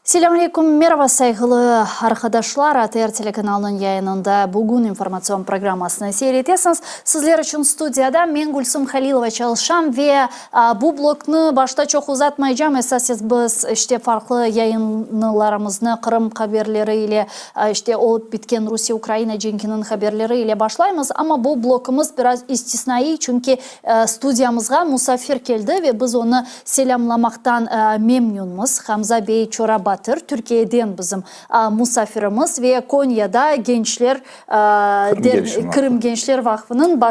Selamünaleyküm, merhaba saygılı arkadaşlar. ATR telekanalının yayınında bugün informasyon programmasını seyredesiniz. Sizler için stüdyoda ben Gülsüm Halilova çalışacağım ve bu blokunu başta çok uzatmayacağım. Esas biz işte farklı yayınlarımızı Kırım haberleri ile işte olup bitken Rusya-Ukrayna cenkinin haberleri ile başlayımız. Ama bu blokumuz biraz istisnai çünkü stüdyamıza misafir geldi ve biz onu selamlamaktan memnunuz. Hamza Bey Çorabat Türkiye'den bizim misafirimiz ve Konya'da gençler Kırım Gençler Vakfı'nın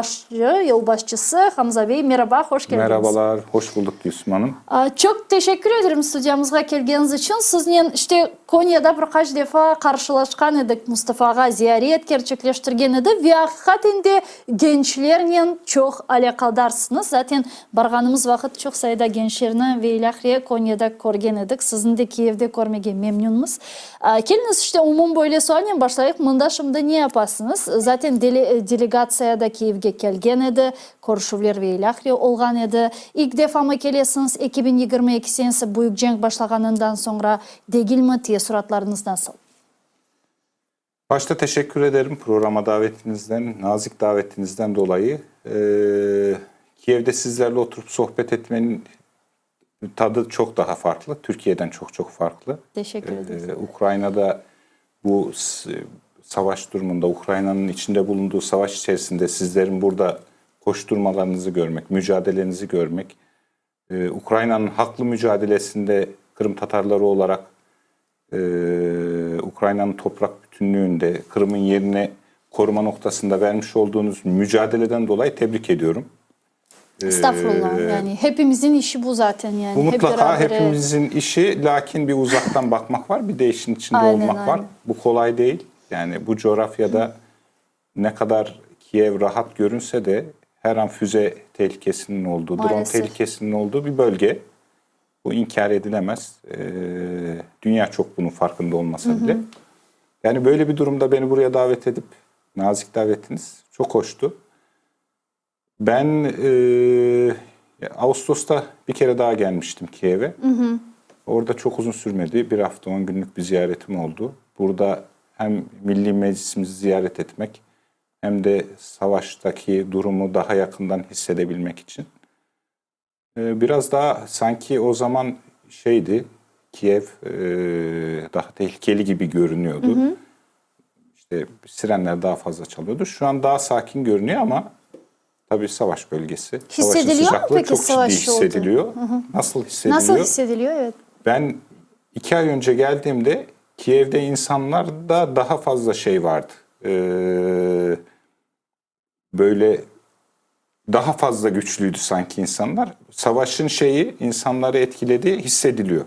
yolbaşçısı Hamza Bey. Merhaba, hoş geldiniz. Merhabalar, hoş bulduk Gülsüm Hanım. Çok teşekkür ederim stüdyamıza geldiğiniz için. Sizinle işte Konya'da birkaç defa karşılaşkan edik, Mustafa'ga ziyaret gerçekleştirgen edik ve hakikaten de gençlerle çok alakadarsınız. Zaten barganımız vakit çok sayıda gençlerini ve ilahriye Konya'da görgen edik. Sizin de Kiev'de görmege memnunuz. Geliniz işte umum böyle sualden başlayıp. Mında şimdi ne yapasınız? Zaten delegasyaya da Kiev'ge gelgen edi. Koruşuvler ve ilahriye olgan edi. İlk defa mı gelesiniz 2022 senesi büyük cenk başlaganından sonra değil mi diye suratlarınız nasıl? Başta teşekkür ederim programa davetinizden, nazik davetinizden dolayı. Kiev'de sizlerle oturup sohbet etmenin tadı çok daha farklı. Türkiye'den çok farklı. Teşekkür ederiz. Ukrayna'da bu savaş durumunda, Ukrayna'nın içinde bulunduğu savaş içerisinde sizlerin burada koşturmalarınızı görmek, mücadelenizi görmek, Ukrayna'nın haklı mücadelesinde Kırım Tatarları olarak Ukrayna'nın toprak bütünlüğünde Kırım'ın yerine koruma noktasında vermiş olduğunuz mücadeleden dolayı tebrik ediyorum. Estağfurullah. Yani hepimizin işi bu zaten. Yani bu mutlaka hep hepimizin işi, lakin bir uzaktan bakmak var, bir de işin içinde olmak var. Bu kolay değil. Yani bu coğrafyada ne kadar Kiev rahat görünse de her an füze tehlikesinin olduğu, drone tehlikesinin olduğu bir bölge. Bu inkar edilemez. Dünya çok bunun farkında olmasa bile. Yani böyle bir durumda beni buraya davet edip, nazik davetiniz çok hoştu. Ben Ağustos'ta bir kere daha gelmiştim Kiev'e. Orada çok uzun sürmedi. Bir hafta 10 günlük bir ziyaretim oldu. Burada hem Milli Meclisimizi ziyaret etmek hem de savaştaki durumu daha yakından hissedebilmek için. Biraz daha sanki o zaman Kiev daha tehlikeli gibi görünüyordu. İşte sirenler daha fazla çalıyordu. Şu an daha sakin görünüyor ama tabii savaş bölgesi. Hissediliyor mu peki çok savaş ciddi hissediliyor. Nasıl hissediliyor? Nasıl hissediliyor? Evet. Ben 2 ay önce geldiğimde Kiev'de insanlarda daha fazla vardı. Böyle daha fazla güçlüydü sanki insanlar. Savaşın insanları etkilediği hissediliyor.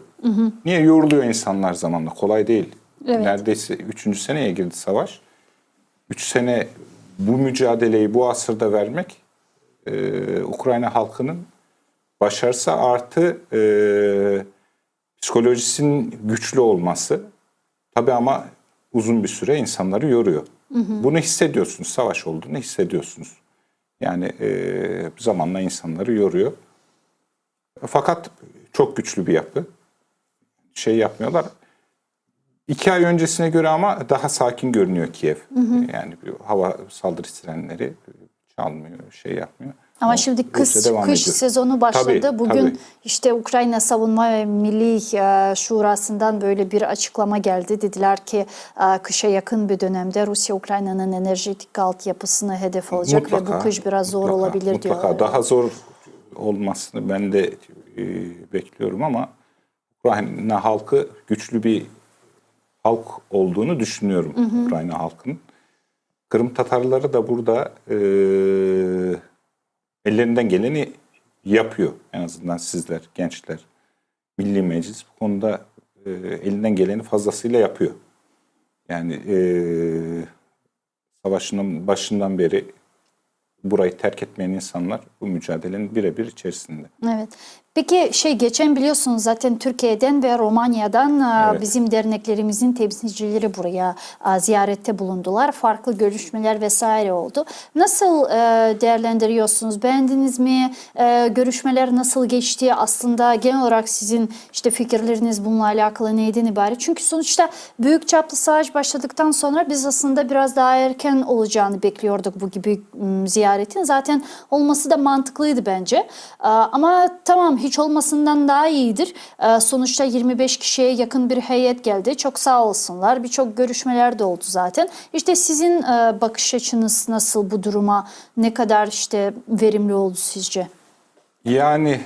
Niye? Yoruluyor insanlar zamanla. Kolay değil. Evet. Neredeyse 3. seneye girdi savaş. 3 sene bu mücadeleyi bu asırda vermek Ukrayna halkının başarısı artı psikolojisinin güçlü olması. Tabii ama uzun bir süre insanları yoruyor. Bunu hissediyorsunuz. Savaş olduğunu hissediyorsunuz. Yani zamanla insanları yoruyor. Fakat çok güçlü bir yapı. Yapmıyorlar. 2 ay öncesine göre ama daha sakin görünüyor Kiev. Yani hava saldırı sirenleri çalmıyor, yapmıyor. Ama şimdi kış sezonu başladı. Tabii, bugün işte Ukrayna Savunma ve Milli Şurası'ndan böyle bir açıklama geldi. Dediler ki kışa yakın bir dönemde Rusya Ukrayna'nın enerjetik altyapısını hedef alacak mutlaka, ve bu kış biraz zor olabilir diyor. Mutlaka daha zor olmasını ben de bekliyorum ama Ukrayna halkı güçlü bir halk olduğunu düşünüyorum. Ukrayna halkının. Kırım Tatarları da burada ellerinden geleni yapıyor. En azından sizler, gençler. Milli Meclis bu konuda elinden geleni fazlasıyla yapıyor. Yani savaşın başından beri burayı terk etmeyen insanlar bu mücadelenin birebir içerisinde. Evet. Peki geçen biliyorsunuz zaten Türkiye'den ve Romanya'dan Evet. bizim derneklerimizin temsilcileri buraya ziyarette bulundular. Farklı görüşmeler vesaire oldu. Nasıl değerlendiriyorsunuz? Beğendiniz mi? Görüşmeler nasıl geçti? Aslında genel olarak sizin fikirleriniz bununla alakalı neyden ibaret? Çünkü sonuçta büyük çaplı savaş başladıktan sonra biz aslında biraz daha erken olacağını bekliyorduk bu gibi ziyaretin. Zaten olması da mantıklıydı bence. Ama tamam, hiç olmasından daha iyidir. Sonuçta 25 kişiye yakın bir heyet geldi. Çok sağ olsunlar. Birçok görüşmeler de oldu zaten. Sizin bakış açınız nasıl bu duruma? Ne kadar verimli oldu sizce? Yani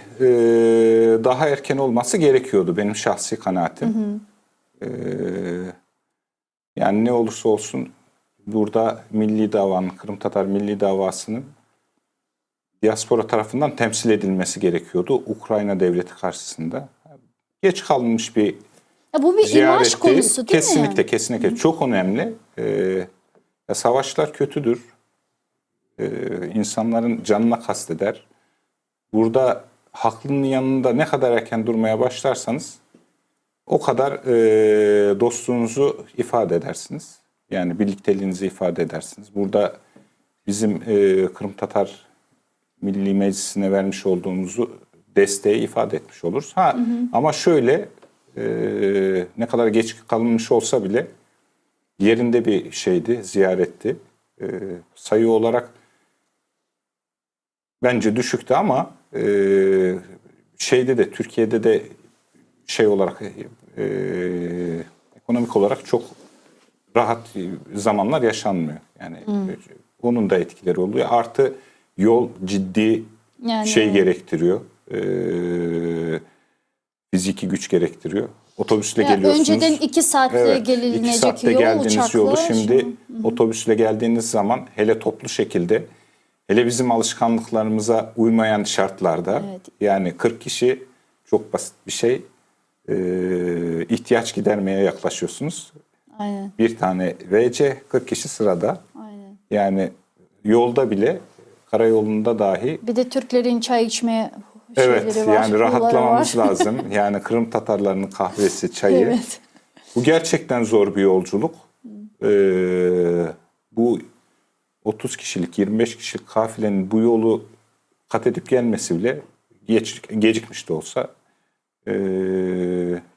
daha erken olması gerekiyordu benim şahsi kanaatim. Yani ne olursa olsun burada milli davanın, Kırım Tatar milli davasının diaspora tarafından temsil edilmesi gerekiyordu Ukrayna devleti karşısında. Geç kalmış bir Bu bir imaj ziyaretti. konusu değil mi? Kesinlikle, Yani? kesinlikle. Çok önemli. Savaşlar kötüdür. İnsanların canına kasteder. Burada haklının yanında ne kadar erken durmaya başlarsanız o kadar dostluğunuzu ifade edersiniz. Yani birlikteliğinizi ifade edersiniz. Burada bizim Kırım Tatar Milli Meclisi'ne vermiş olduğumuzu desteği ifade etmiş oluruz. Ama şöyle ne kadar geç kalınmış olsa bile yerinde bir şeydi, ziyaretti. Sayı olarak bence düşüktü ama Türkiye'de de olarak ekonomik olarak çok rahat zamanlar yaşanmıyor. Yani onun da etkileri oluyor. Artı yol ciddi gerektiriyor. Fiziki güç gerektiriyor. Otobüsle geliyorsunuz. Önceden 2 saatte gelinecek 2 saatte yol geldiğiniz uçakla. yolu şimdi otobüsle geldiğiniz zaman hele toplu şekilde, hele bizim alışkanlıklarımıza uymayan şartlarda, yani 40 kişi çok basit bir şey, ihtiyaç gidermeye yaklaşıyorsunuz. Aynen. Bir tane VC, 40 kişi sırada. Aynen. Yani yolda bile, karayolunda dahi. Bir de Türklerin çay içme şeyleri var. Yani rahatlamamız lazım. Yani Kırım Tatarlarının kahvesi, çayı. Evet. Bu gerçekten zor bir yolculuk. Bu 30 kişilik, 25 kişilik kafilenin bu yolu kat edip gelmesi bile gecikmiş de olsa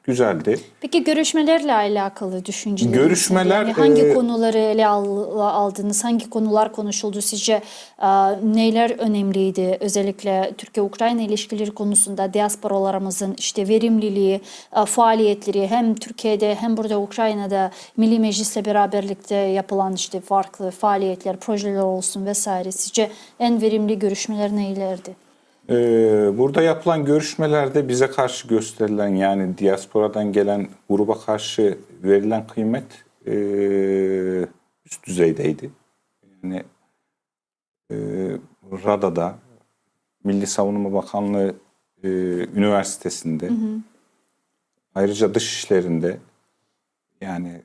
güzeldi. Peki görüşmelerle alakalı düşünceleriniz? Görüşmeler hangi konuları ele aldınız? Hangi konular konuşuldu? Sizce neler önemliydi? Özellikle Türkiye-Ukrayna ilişkileri konusunda diasporalarımızın verimliliği, faaliyetleri hem Türkiye'de hem burada Ukrayna'da Milli Meclis'le beraberlikte yapılan farklı faaliyetler, projeler olsun vesaire. Sizce en verimli görüşmeler neylerdi? Burada yapılan görüşmelerde bize karşı gösterilen, yani diasporadan gelen gruba karşı verilen kıymet üst düzeydeydi. Yani RADA'da, Milli Savunma Bakanlığı Üniversitesi'nde, ayrıca Dışişleri'nde, yani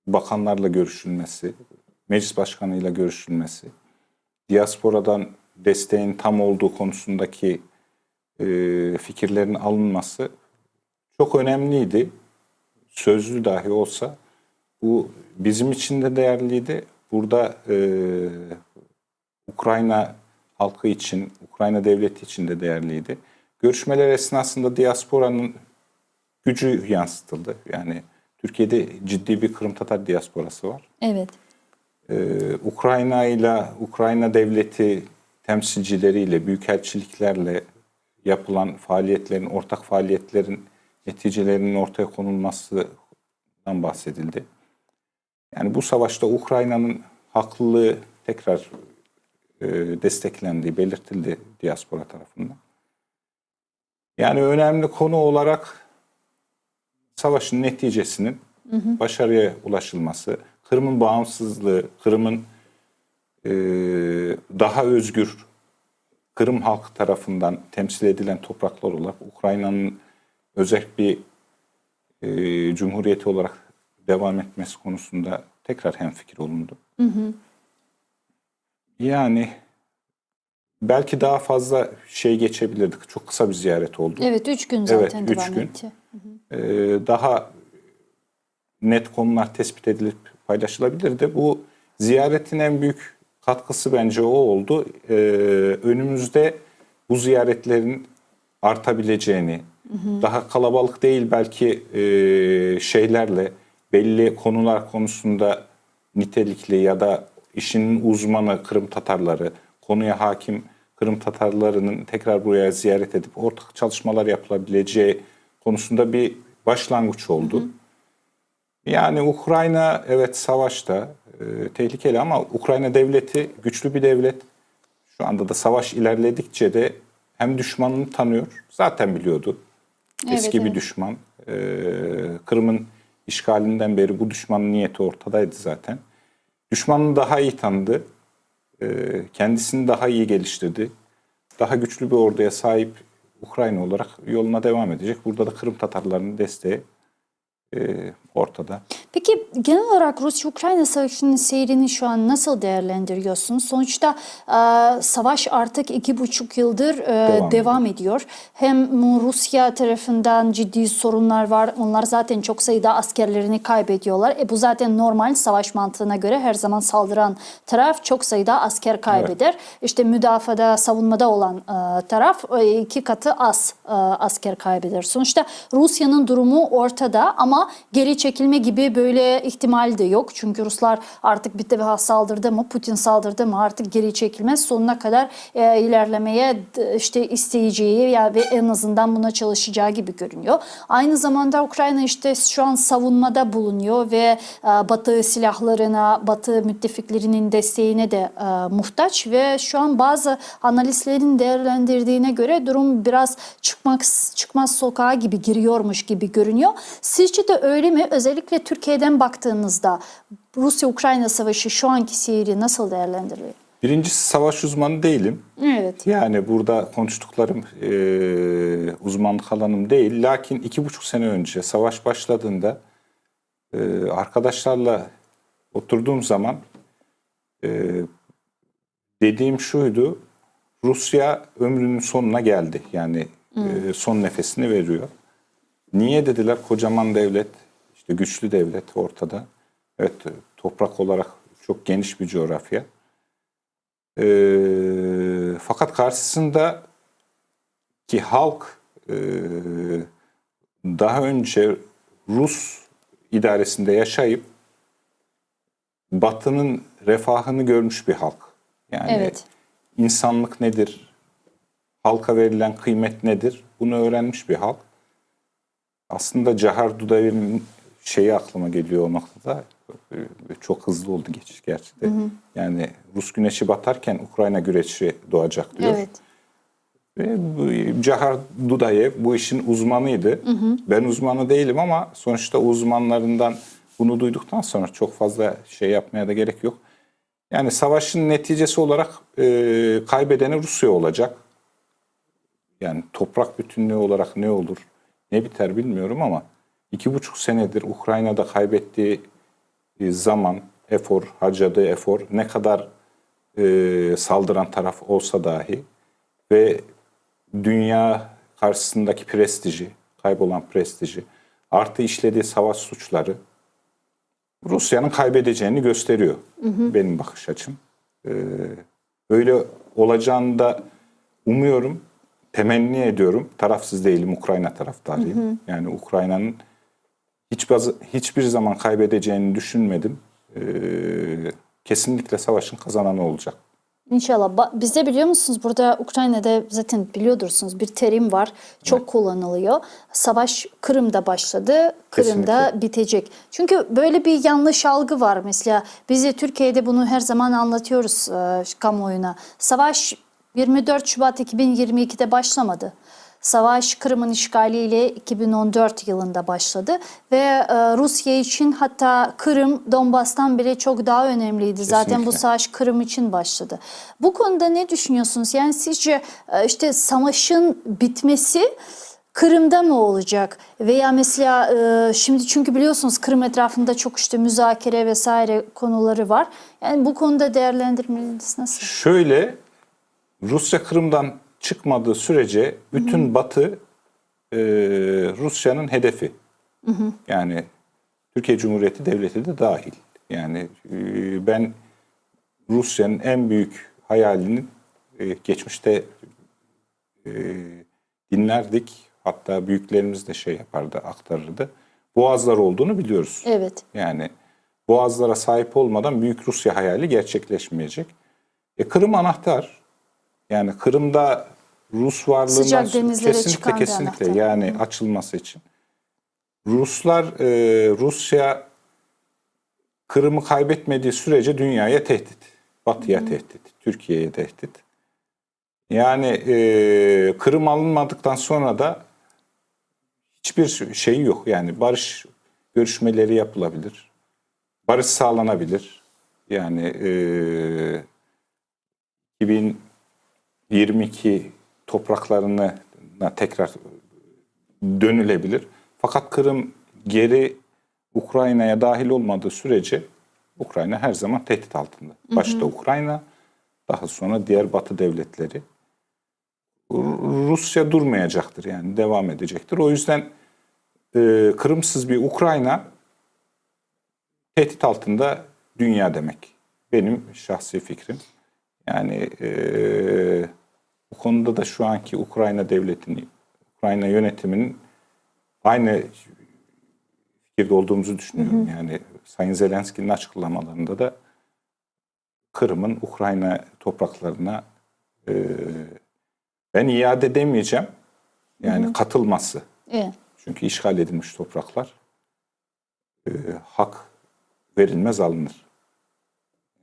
bakanlarla görüşülmesi, meclis başkanıyla görüşülmesi, diasporadan desteğin tam olduğu konusundaki fikirlerin alınması çok önemliydi. Sözlü dahi olsa bu bizim için de değerliydi. Burada Ukrayna halkı için, Ukrayna devleti için de değerliydi. Görüşmeler esnasında diasporanın gücü yansıtıldı. Yani Türkiye'de ciddi bir Kırım Tatar diasporası var. Evet. Ukrayna devleti temsilcileriyle, büyükelçiliklerle yapılan faaliyetlerin, ortak faaliyetlerin neticelerinin ortaya konulmasından bahsedildi. Yani bu savaşta Ukrayna'nın haklılığı tekrar desteklendiği belirtildi diaspora tarafından. Yani önemli konu olarak savaşın neticesinin başarıya ulaşılması, Kırım'ın bağımsızlığı, Kırım'ın daha özgür Kırım halkı tarafından temsil edilen topraklar olarak Ukrayna'nın özel bir cumhuriyeti olarak devam etmesi konusunda tekrar hemfikir olundu. Yani belki daha fazla şey geçebilirdik. Çok kısa bir ziyaret oldu. Evet, 3 gün zaten Evet, 3 devam gün. etti. Daha net konular tespit edilip paylaşılabilirdi. Bu ziyaretin en büyük katkısı bence o oldu. Önümüzde bu ziyaretlerin artabileceğini, daha kalabalık değil belki şeylerle belli konular konusunda nitelikli ya da işin uzmanı Kırım Tatarları, konuya hakim Kırım Tatarlarının tekrar buraya ziyaret edip ortak çalışmalar yapılabileceği konusunda bir başlangıç oldu. Yani Ukrayna evet savaşta tehlikeli ama Ukrayna devleti güçlü bir devlet. Şu anda da savaş ilerledikçe de hem düşmanını tanıyor, zaten biliyordu. Eski bir düşman. Kırım'ın işgalinden beri bu düşmanın niyeti ortadaydı zaten. Düşmanını daha iyi tanıdı. Kendisini daha iyi geliştirdi. Daha güçlü bir orduya sahip Ukrayna olarak yoluna devam edecek. Burada da Kırım Tatarlarının desteği ortada. Peki genel olarak Rusya-Ukrayna savaşının seyrini şu an nasıl değerlendiriyorsunuz? Sonuçta savaş artık 2,5 yıldır devam ediyor. Hem Rusya tarafından ciddi sorunlar var. Onlar zaten çok sayıda askerlerini kaybediyorlar. Bu zaten normal savaş mantığına göre her zaman saldıran taraf çok sayıda asker kaybeder. Evet. İşte müdafada, savunmada olan taraf 2 katı az asker kaybeder. Sonuçta Rusya'nın durumu ortada ama geri çekilme gibi böyle ihtimal de yok. Çünkü Ruslar artık bir defa saldırdı mı, Putin saldırdı mı artık geri çekilmez. Sonuna kadar ilerlemeye işte isteyeceği ya ve en azından buna çalışacağı gibi görünüyor. Aynı zamanda Ukrayna işte şu an savunmada bulunuyor ve Batı silahlarına, Batı müttefiklerinin desteğine de muhtaç ve şu an bazı analistlerin değerlendirdiğine göre durum biraz çıkmaz sokağa gibi giriyormuş gibi görünüyor. Sizce de öyle mi? Özellikle Türkiye'den baktığınızda Rusya-Ukrayna savaşı şu anki seyri nasıl değerlendiriliyor? Birincisi savaş uzmanı değilim. Evet. Yani burada konuştuklarım uzmanlık alanım değil. Lakin 2,5 sene önce savaş başladığında arkadaşlarla oturduğum zaman dediğim şuydu. Rusya ömrünün sonuna geldi. Yani son nefesini veriyor. Niye dediler? Kocaman devlet, işte güçlü devlet ortada. Evet, toprak olarak çok geniş bir coğrafya. Fakat karşısında ki halk daha önce Rus idaresinde yaşayıp Batı'nın refahını görmüş bir halk. Yani evet. İnsanlık nedir? Halka verilen kıymet nedir? Bunu öğrenmiş bir halk. Aslında Cahar Dudayev'in şeyi aklıma geliyor o noktada. Çok hızlı oldu geçiş gerçi de. Yani Rus güneşi batarken Ukrayna güneşi doğacak diyor. Evet. Ve Cahar Dudayev bu işin uzmanıydı. Ben uzmanı değilim ama sonuçta uzmanlarından bunu duyduktan sonra çok fazla şey yapmaya da gerek yok. Yani savaşın neticesi olarak kaybedeni Rusya olacak. Yani toprak bütünlüğü olarak ne olur, ne biter bilmiyorum ama 2,5 senedir Ukrayna'da kaybettiği zaman, efor, harcadığı efor ne kadar saldıran taraf olsa dahi ve dünya karşısındaki prestiji, kaybolan prestiji, artı işlediği savaş suçları Rusya'nın kaybedeceğini gösteriyor. Benim bakış açım. Öyle olacağını da umuyorum, temenni ediyorum. Tarafsız değilim, Ukrayna taraftarıyım. Yani Ukrayna'nın hiçbir zaman kaybedeceğini düşünmedim. Kesinlikle savaşın kazananı olacak. İnşallah. Biz de biliyor musunuz burada Ukrayna'da zaten biliyordursunuz bir terim var. Çok kullanılıyor. Savaş Kırım'da başladı. Kırım'da kesinlikle bitecek. Çünkü böyle bir yanlış algı var. Mesela biz de Türkiye'de bunu her zaman anlatıyoruz kamuoyuna. Savaş 24 Şubat 2022'de başlamadı. Savaş Kırım'ın işgaliyle 2014 yılında başladı ve Rusya için hatta Kırım Donbas'tan bile çok daha önemliydi. Kesinlikle. Zaten bu savaş Kırım için başladı. Bu konuda ne düşünüyorsunuz? Yani sizce işte savaşın bitmesi Kırım'da mı olacak? Veya mesela şimdi çünkü biliyorsunuz Kırım etrafında çok işte müzakere vesaire konuları var. Yani bu konuda değerlendirmeniz nasıl? Şöyle, Rusya Kırım'dan çıkmadığı sürece bütün Batı Rusya'nın hedefi. Yani Türkiye Cumhuriyeti Devleti de dahil. Yani ben Rusya'nın en büyük hayalinin geçmişte dinlerdik. Hatta büyüklerimiz de şey yapardı, aktarırdı. Boğazlar olduğunu biliyoruz. Evet. Yani boğazlara sahip olmadan büyük Rusya hayali gerçekleşmeyecek. Kırım anahtar. Yani Kırım'da Rus varlığından Sıcak denizlere çıkan bir kesinlikle anahtar. yani açılması için. Rusya Kırım'ı kaybetmediği sürece dünyaya tehdit. Batı'ya tehdit. Türkiye'ye tehdit. Yani Kırım alınmadıktan sonra da hiçbir şey yok. Yani barış görüşmeleri yapılabilir. Barış sağlanabilir. Yani 2022 topraklarına tekrar dönülebilir. Fakat Kırım geri Ukrayna'ya dahil olmadığı sürece Ukrayna her zaman tehdit altında. Başta Ukrayna, daha sonra diğer Batı devletleri. Rusya durmayacaktır, yani devam edecektir. O yüzden Kırımsız bir Ukrayna tehdit altında dünya demek. Benim şahsi fikrim. Yani bu konuda da şu anki Ukrayna devletinin, Ukrayna yönetiminin aynı fikirde olduğumuzu düşünüyorum. Yani Sayın Zelenski'nin açıklamalarında da Kırım'ın Ukrayna topraklarına ben iade edemeyeceğim. Yani katılması. Evet. Çünkü işgal edilmiş topraklar hak verilmez alınır.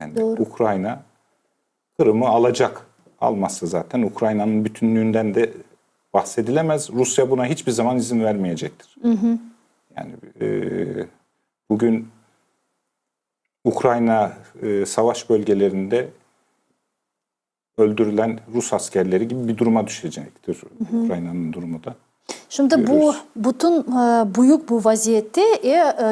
Yani Doğru. Ukrayna Kırım'ı alacak. Almazsa zaten Ukrayna'nın bütünlüğünden de bahsedilemez. Rusya buna hiçbir zaman izin vermeyecektir. Yani bugün Ukrayna savaş bölgelerinde öldürülen Rus askerleri gibi bir duruma düşecektir Ukrayna'nın durumu da. Şimdi bu bütün büyük bu vaziyette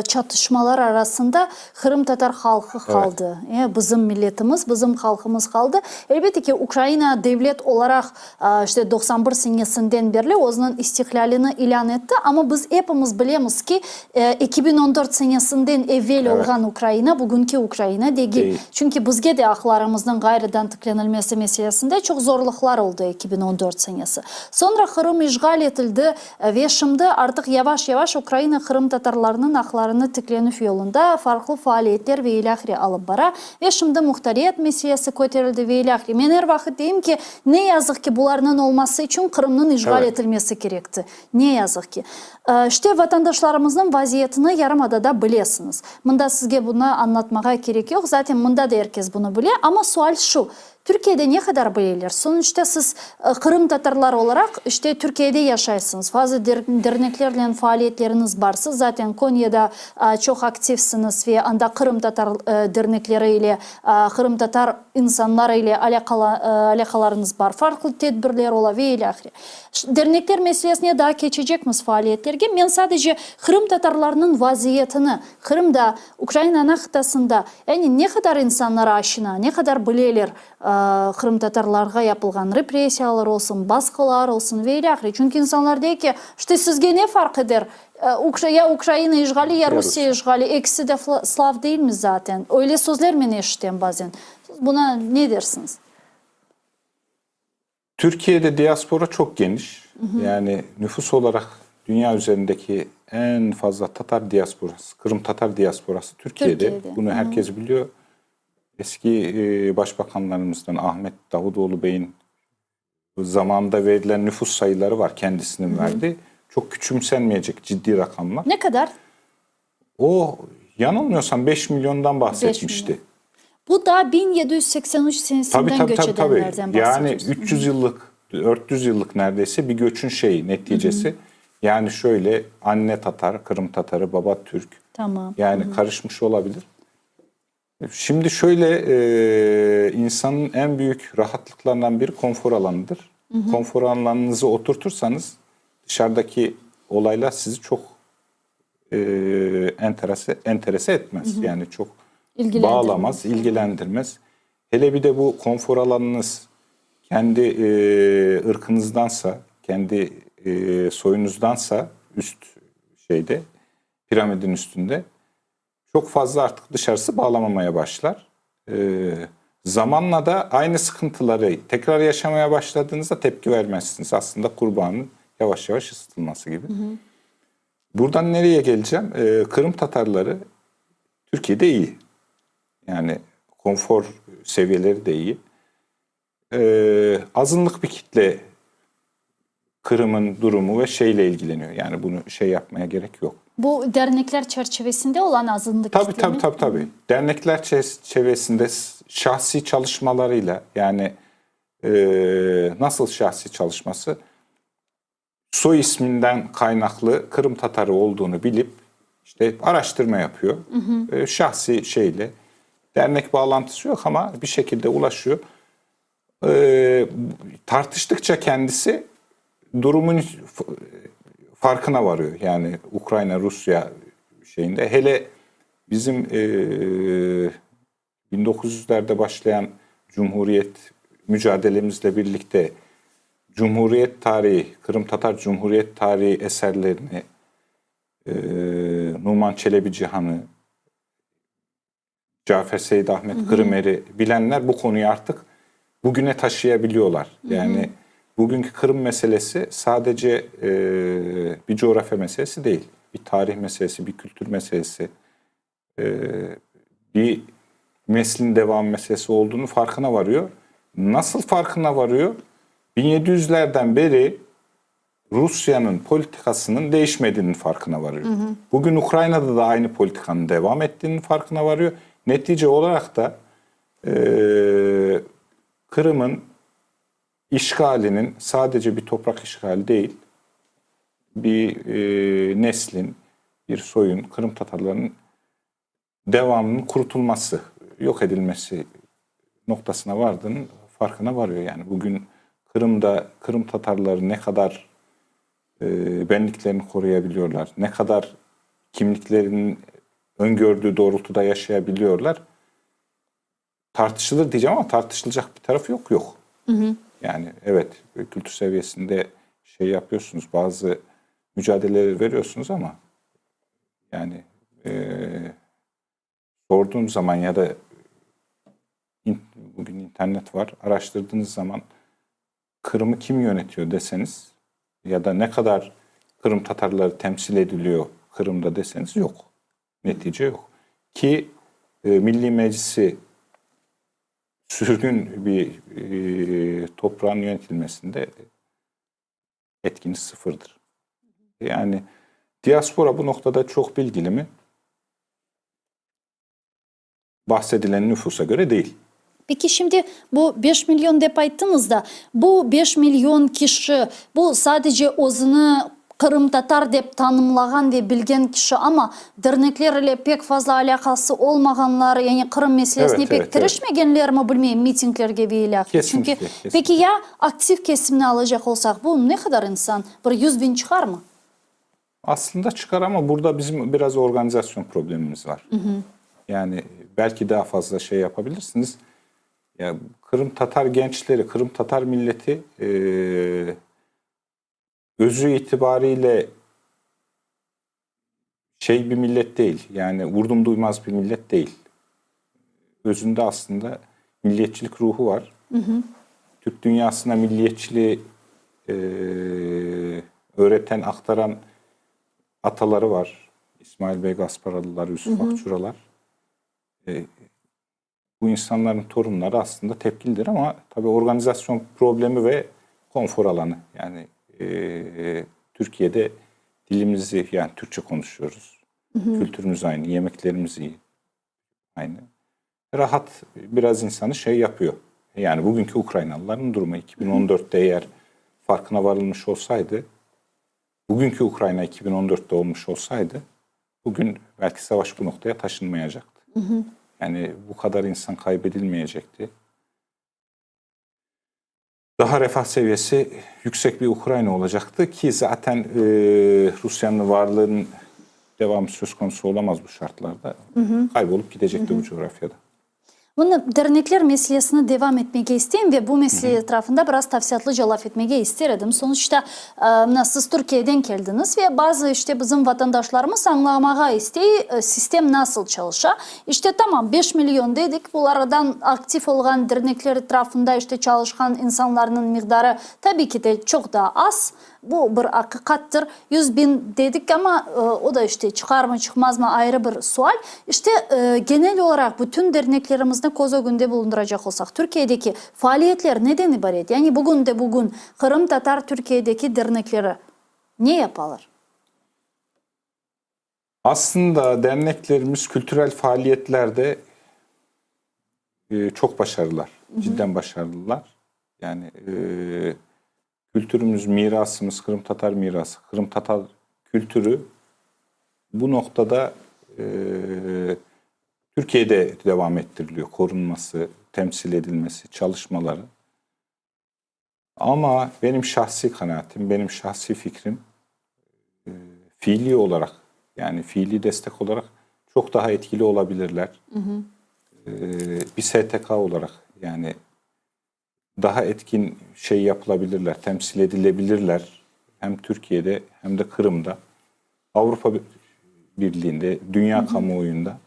çatışmalar arasında Kırım Tatar halkı kaldı. Bizim milletimiz, bizim halkımız kaldı. Elbette ki Ukrayna devlet olarak işte 91 senesinden beri onun istiklalini ilan etti. Ama biz hepimiz bilemiz ki 2014 senesinden evvel olan Ukrayna bugünkü Ukrayna değil. Çünkü bizge de haklarımızın gayrıdan tıklanılması meselesinde çok zorluklar oldu 2014 senesi. Sonra Kırım işgal edildi. Ve şimdi artık yavaş yavaş Ukrayna Kırım Tatarlarının haklarını tıklanıp yolunda farklı faaliyetler ve ilahri alıp bara. Ve şimdi muhtariyet meselesi kötürüldü ve ilahri. Ben her vakit diyeyim ki ne yazık ki bunların olması için Kırım'ın işgal edilmesi gerekti. Ne yazık ki. İşte vatandaşlarımızın vaziyetini Yarımada'da biliyorsunuz. Bunda sizge bunu anlatmaya gerek yok. Zaten bunda da herkes bunu biliyor. Ama sual şu. Türkiye'de ne kadar bilirler? Sonuçta siz Kırım Tatarlar olarak işte Türkiye'de yaşaysınız. Fazla derneklerle faaliyetleriniz var. Siz zaten Konya'da çok aktifsiniz ve anda Kırım Tatar dernekleriyle, Kırım Tatar insanlarıyla alakalarınız var. Farklı tedbirler olabilir. Dernekler meselesine daha geçecekmiz faaliyetlerge. Ben sadece Kırım Tatarlarının vaziyetini, Kırım'da, Ukrayna kıtasında yani ne kadar insanlara aşina, ne kadar bilirler Kırım Tatarlarga yapılgan represiyalar olsun, baskılar olsun ve ilahri. Çünkü insanlar diyor ki işte sizge ne fark eder? Ya Ukrayna işgali ya Rusya işgali. İkisi de Slav değil mi zaten? Öyle sözler mi eşittim bazen? Buna ne dersiniz? Türkiye'de diaspora çok geniş. Yani nüfus olarak dünya üzerindeki en fazla Tatar diasporası, Kırım Tatar diasporası Türkiye'de. Bunu herkes biliyor. Eski başbakanlarımızdan Ahmet Davutoğlu Bey'in zamanında verilen nüfus sayıları var, kendisinin verdiği. Çok küçümsenmeyecek ciddi rakamlar. Ne kadar? O yanılmıyorsam 5 milyondan bahsetmişti. 5 milyon. Bu da 1783 senesinden göç edenlerden bahsediyoruz. Yani 300 yıllık, 400 yıllık neredeyse bir göçün neticesi. Yani şöyle anne Tatar, Kırım Tatarı, baba Türk. Tamam. Yani karışmış olabilir. Şimdi şöyle insanın en büyük rahatlıklarından biri konfor alanıdır. Konfor alanınızı oturtursanız dışarıdaki olaylar sizi çok enterese etmez. Yani çok bağlamaz, ilgilendirmez. Hele bir de bu konfor alanınız kendi ırkınızdansa, kendi soyunuzdansa üst şeyde, piramidin üstünde çok fazla artık dışarısı bağlamamaya başlar. Zamanla da aynı sıkıntıları tekrar yaşamaya başladığınızda tepki vermezsiniz. Aslında kurbanın yavaş yavaş ısıtılması gibi. Buradan nereye geleceğim? Kırım Tatarları Türkiye'de iyi. Yani konfor seviyeleri de iyi. Azınlık bir kitle Kırım'ın durumu ve şeyle ilgileniyor. Yani bunu şey yapmaya gerek yok. Bu dernekler çerçevesinde olan azınlık kitle mi? Tabii. Dernekler çerçevesinde şahsi çalışmalarıyla yani nasıl şahsi çalışması? Soy isminden kaynaklı Kırım Tatarı olduğunu bilip işte araştırma yapıyor. Şahsi şeyle dernek bağlantısı yok ama bir şekilde ulaşıyor. Tartıştıkça kendisi durumun farkına varıyor. Yani Ukrayna, Rusya şeyinde. Hele bizim 1900'lerde başlayan Cumhuriyet mücadelemizle birlikte Cumhuriyet tarihi, Kırım Tatar Cumhuriyet tarihi eserlerini, Numan Çelebi Cihan'ı, Cafer Seyit Ahmet Kırımer'i bilenler bu konuyu artık bugüne taşıyabiliyorlar. Yani bugünkü Kırım meselesi sadece bir coğrafya meselesi değil. Bir tarih meselesi, bir kültür meselesi, bir neslin devam meselesi olduğunu farkına varıyor. Nasıl farkına varıyor? 1700'lerden beri Rusya'nın politikasının değişmediğinin farkına varıyor. Bugün Ukrayna'da da aynı politikanın devam ettiğinin farkına varıyor. Netice olarak da Kırım'ın işgalinin sadece bir toprak işgali değil, bir neslin, bir soyun, Kırım Tatarlarının devamının kurutulması, yok edilmesi noktasına vardığının farkına varıyor. Yani bugün Kırım'da Kırım Tatarları ne kadar benliklerini koruyabiliyorlar, ne kadar kimliklerinin öngördüğü doğrultuda yaşayabiliyorlar tartışılır diyeceğim ama tartışılacak bir tarafı yok. Yani evet kültür seviyesinde şey yapıyorsunuz, bazı mücadeleleri veriyorsunuz ama yani sorduğum zaman ya da bugün internet var, araştırdığınız zaman Kırım'ı kim yönetiyor deseniz ya da ne kadar Kırım Tatarları temsil ediliyor Kırım'da deseniz yok. Netice yok. Ki Milli Meclisi sürgün bir toprağın yönetilmesinde etkiniz sıfırdır. Yani diaspora bu noktada çok bilgili mi? Bahsedilen nüfusa göre değil. Peki şimdi bu 5 milyon deyip ayttınız da bu 5 milyon kişi bu sadece özünü Kırım Tatar deyip tanımlagan diye bilgen kişi ama derneklerle pek fazla alakası olmaganlar yani Kırım meselesine pek kirişmegenler mi bilmeyeyim mitinglerge veyle. Çünkü peki ya aktif kesimini alacak olsak bu ne kadar insan? Bir 100 bin çıkar mı? Aslında çıkar ama burada bizim biraz organizasyon problemimiz var. Yani belki daha fazla şey yapabilirsiniz. Ya Kırım Tatar gençleri, Kırım Tatar milleti özü itibariyle şey bir millet değil. Yani vurdum duymaz bir millet değil. Özünde aslında milliyetçilik ruhu var. Türk dünyasına milliyetçiliği öğreten, aktaran ataları var. İsmail Bey Gasparalılar, Yusuf Akçuralar. Bu insanların torunları aslında tepkilidir ama tabii organizasyon problemi ve konfor alanı. Yani Türkiye'de dilimizi yani Türkçe konuşuyoruz. Kültürümüz aynı, yemeklerimiz iyi. Aynı. Rahat biraz insanı şey yapıyor. Yani bugünkü Ukraynalıların durumu 2014'te eğer farkına varılmış olsaydı, bugünkü Ukrayna 2014'te olmuş olsaydı bugün belki savaş bu noktaya taşınmayacaktı. Yani bu kadar insan kaybedilmeyecekti. daha refah seviyesi yüksek bir Ukrayna olacaktı ki zaten Rusya'nın varlığının devamı söz konusu olamaz bu şartlarda. Kaybolup gidecekti bu coğrafyada. Bunu dernekler meselesine devam etmeye isteyeyim ve bu mesele etrafında biraz tafsilatlıca laf etmeye isterim. Sonuçta siz Türkiye'den geldiniz ve bazı işte bizim vatandaşlarımız anlamaya isteği sistem nasıl çalışır. İşte tamam 5 milyon dedik, bunlardan aktif olan dernekler etrafında işte çalışan insanların miktarı tabii ki de çok daha az. Bu bir hakikattir. 100 bin dedik ama o da işte çıkar mı çıkmaz mı ayrı bir sual. İşte genel olarak bütün derneklerimizde koz önünde bulunduracak olsak Türkiye'deki faaliyetler neden ibaret? Yani bugün Kırım Tatar Türkiye'deki dernekleri ne yaparlar? Aslında derneklerimiz kültürel faaliyetlerde çok başarılılar. Cidden başarılılar. Yani kültürümüz, mirasımız, Kırım Tatar mirası, Kırım Tatar kültürü bu noktada Türkiye'de devam ettiriliyor. Korunması, temsil edilmesi, çalışmaları. Ama benim şahsi kanaatim, benim şahsi fikrim fiili olarak, yani fiili destek olarak çok daha etkili olabilirler. Bir STK olarak yani daha etkin şey yapılabilirler, temsil edilebilirler. Hem Türkiye'de hem de Kırım'da, Avrupa Birliği'nde, dünya kamuoyunda.